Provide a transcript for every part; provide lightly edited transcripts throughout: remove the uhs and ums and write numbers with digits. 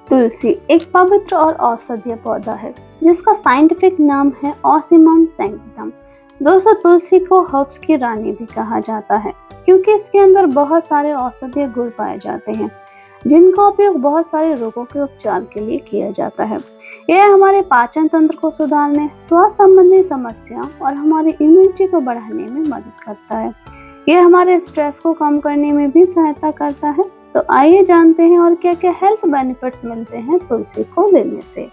तुलसी एक पवित्र और औषधीय पौधा है जिसका साइंटिफिक नाम है ऑसिमम सैंक्टिटम। दोस्तों, तुलसी को हर्ब्स की रानी भी कहा जाता है क्योंकि इसके अंदर बहुत सारे औषधीय गुण पाए जाते हैं जिनका उपयोग बहुत सारे रोगों के उपचार के लिए किया जाता है। यह हमारे पाचन तंत्र को सुधारने, स्वास्थ्य संबंधी समस्या और हमारी इम्यूनिटी को बढ़ाने में मदद करता है। यह हमारे स्ट्रेस को कम करने में भी सहायता करता है। तो आइए जानते हैं और क्या क्या हेल्थ बेनिफिट्स मिलते हैं तुलसी को लेने से।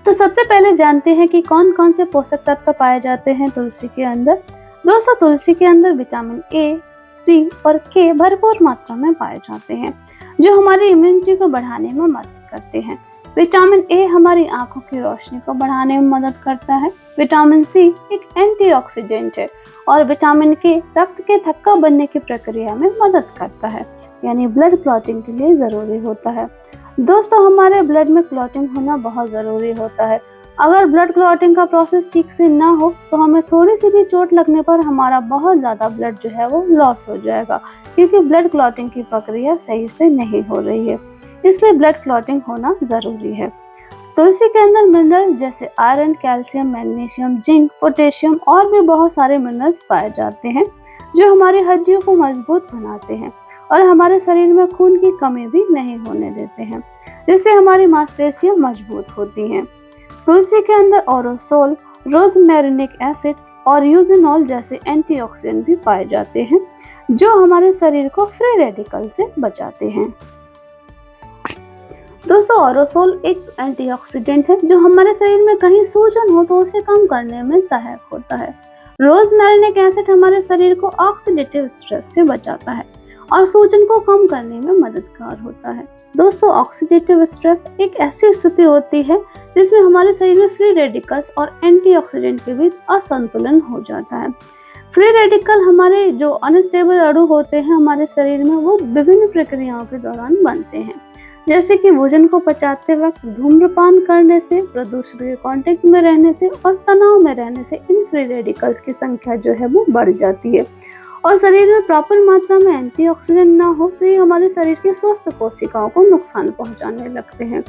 तो सबसे पहले जानते हैं कि कौन कौन से पोषक तत्व पाए जाते हैं तुलसी के अंदर। दोस्तों, तुलसी के अंदर विटामिन ए, सी और के भरपूर मात्रा में पाए जाते हैं जो हमारी इम्यूनिटी को बढ़ाने में मदद करते हैं। विटामिन ए हमारी आंखों की रोशनी को बढ़ाने में मदद करता है। विटामिन सी एक एंटीऑक्सीडेंट है और विटामिन के रक्त के थक्का बनने की प्रक्रिया में मदद करता है, यानी ब्लड क्लॉटिंग के लिए जरूरी होता है। दोस्तों, हमारे ब्लड में क्लॉटिंग होना बहुत जरूरी होता है। अगर ब्लड क्लॉटिंग का प्रोसेस ठीक से ना हो तो हमें थोड़ी सी भी चोट लगने पर हमारा बहुत ज़्यादा ब्लड जो है वो लॉस हो जाएगा, क्योंकि ब्लड क्लॉटिंग की प्रक्रिया सही से नहीं हो रही है। इसलिए ब्लड क्लॉटिंग होना ज़रूरी है। तुलसी के अंदर मिनरल जैसे iron, calcium, magnesium, zinc, potassium और भी बहुत सारे मिनरल्स पाए जाते हैं जो हमारी हड्डियों को मजबूत बनाते हैं और हमारे शरीर में खून की कमी भी नहीं होने देते हैं, जिससे हमारी मांसपेशियां मजबूत होती हैं। तुलसी के अंदर ओरोसोल, रोजमेरिनिक एसिड और यूजिनॉल जैसे एंटीऑक्सीडेंट भी पाए जाते हैं जो हमारे शरीर को फ्री रेडिकल से बचाते हैं। दोस्तों, ओरोसोल एक एंटीऑक्सीडेंट है जो हमारे शरीर में कहीं सूजन हो तो उसे कम करने में सहायक होता है। रोजमेरिनिक एसिड हमारे शरीर को ऑक्सीडेटिव स्ट्रेस से बचाता है और सूजन को कम करने में मददगार होता है। दोस्तों, ऑक्सीडेटिव स्ट्रेस एक ऐसी स्थिति होती है जिसमें हमारे शरीर में फ्री रेडिकल्स और एंटीऑक्सीडेंट के बीच असंतुलन हो जाता है। फ्री रेडिकल हमारे जो अनस्टेबल अणु होते हैं हमारे शरीर में, वो विभिन्न प्रक्रियाओं के दौरान बनते हैं, जैसे कि भोजन को पचाते वक्त, धूम्रपान करने से, प्रदूषण के कांटेक्ट में रहने से और तनाव में रहने से इन फ्री रेडिकल्स की संख्या जो है वो बढ़ जाती है। और शरीर में प्रॉपर मात्रा में एंटीऑक्सीडेंट ना हो तो ये हमारे शरीर की स्वस्थ कोशिकाओं को नुकसान पहुंचाने लगते हैं।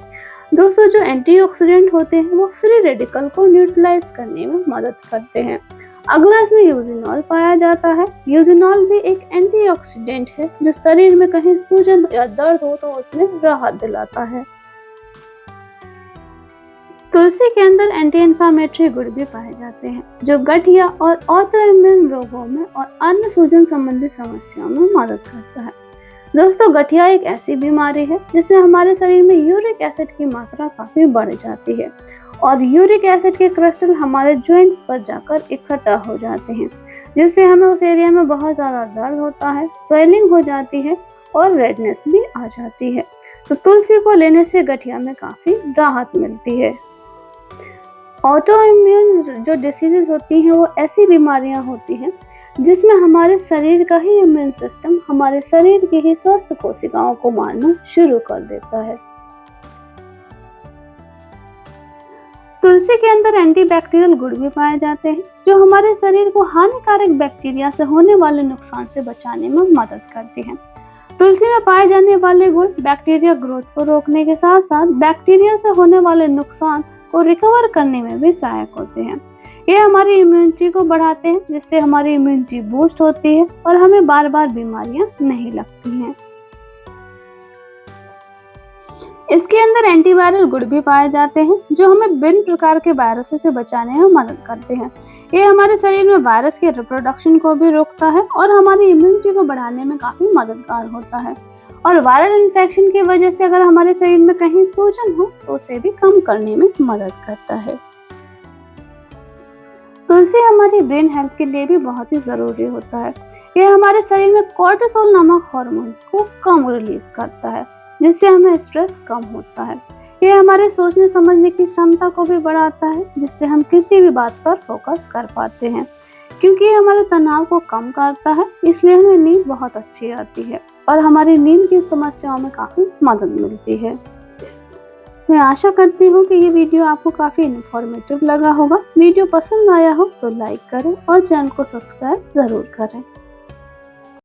दोस्तों, जो एंटीऑक्सीडेंट होते हैं वो फ्री रेडिकल को न्यूट्रलाइज करने में मदद करते हैं। अगला इसमें यूजिनॉल पाया जाता है। यूजिनॉल भी एक एंटीऑक्सीडेंट है जो शरीर में कहीं सूजन या दर्द हो तो उसमें राहत दिलाता है। तुलसी के अंदर एंटी इन्फ्लेमेटरी गुण भी पाए जाते हैं जो गठिया और ऑटो इम्यून रोगों में और अन्य सूजन संबंधी समस्याओं में मदद करता है। दोस्तों, गठिया एक ऐसी बीमारी है जिसमें हमारे शरीर में यूरिक एसिड की मात्रा काफी बढ़ जाती है और यूरिक एसिड के क्रिस्टल हमारे जॉइंट्स पर जाकर इकट्ठा हो जाते हैं, जिससे हमें उस एरिया में बहुत ज़्यादा दर्द होता है, स्वेलिंग हो जाती है और रेडनेस भी आ जाती है। तो तुलसी को लेने से गठिया में काफ़ी राहत मिलती है। ऑटो इम्यून जो डिसीजेज होती हैं वो ऐसी बीमारियां होती हैं जिसमें हमारे शरीर का ही इम्यून सिस्टम हमारे शरीर की ही स्वस्थ कोशिकाओं को मारना शुरू कर देता है। तुलसी के अंदर एंटीबैक्टीरियल गुण भी पाए जाते हैं जो हमारे शरीर को हानिकारक बैक्टीरिया से होने वाले नुकसान से बचाने में मदद करते हैं। तुलसी में पाए जाने वाले गुण बैक्टीरिया ग्रोथ को रोकने के साथ साथ बैक्टीरिया से होने वाले नुकसान को रिकवर करने में भी सहायक होते हैं। ये हमारी इम्यूनिटी को बढ़ाते हैं जिससे हमारी इम्यूनिटी बूस्ट होती है और हमें बार बार बीमारियां नहीं लगती हैं। इसके अंदर एंटीवायरल गुण भी पाए जाते हैं जो हमें विभिन्न प्रकार के वायरसों से बचाने में मदद करते हैं। ये हमारे शरीर में वायरस के रिप्रोडक्शन को भी रोकता है और हमारी इम्यूनिटी को बढ़ाने में काफी मददगार होता है। और वायरल इन्फेक्शन की वजह से अगर हमारे शरीर में कहीं सूजन हो तो उसे भी कम करने में मदद करता है। तुलसी हमारी ब्रेन हेल्थ के लिए भी बहुत ही जरूरी होता है। यह हमारे शरीर में कोर्टिसोल नामक हार्मोन्स को कम रिलीज करता है जिससे हमें स्ट्रेस कम होता है। यह हमारे सोचने समझने की क्षमता को भी बढ़ाता है जिससे हम किसी भी बात पर फोकस कर पाते हैं। क्योंकि ये हमारे तनाव को कम करता है इसलिए हमें नींद बहुत अच्छी आती है और हमारी नींद की समस्याओं में काफ़ी मदद मिलती है। मैं आशा करती हूँ कि ये वीडियो आपको काफ़ी इन्फॉर्मेटिव लगा होगा। वीडियो पसंद आया हो तो लाइक करें और चैनल को सब्सक्राइब ज़रूर करें।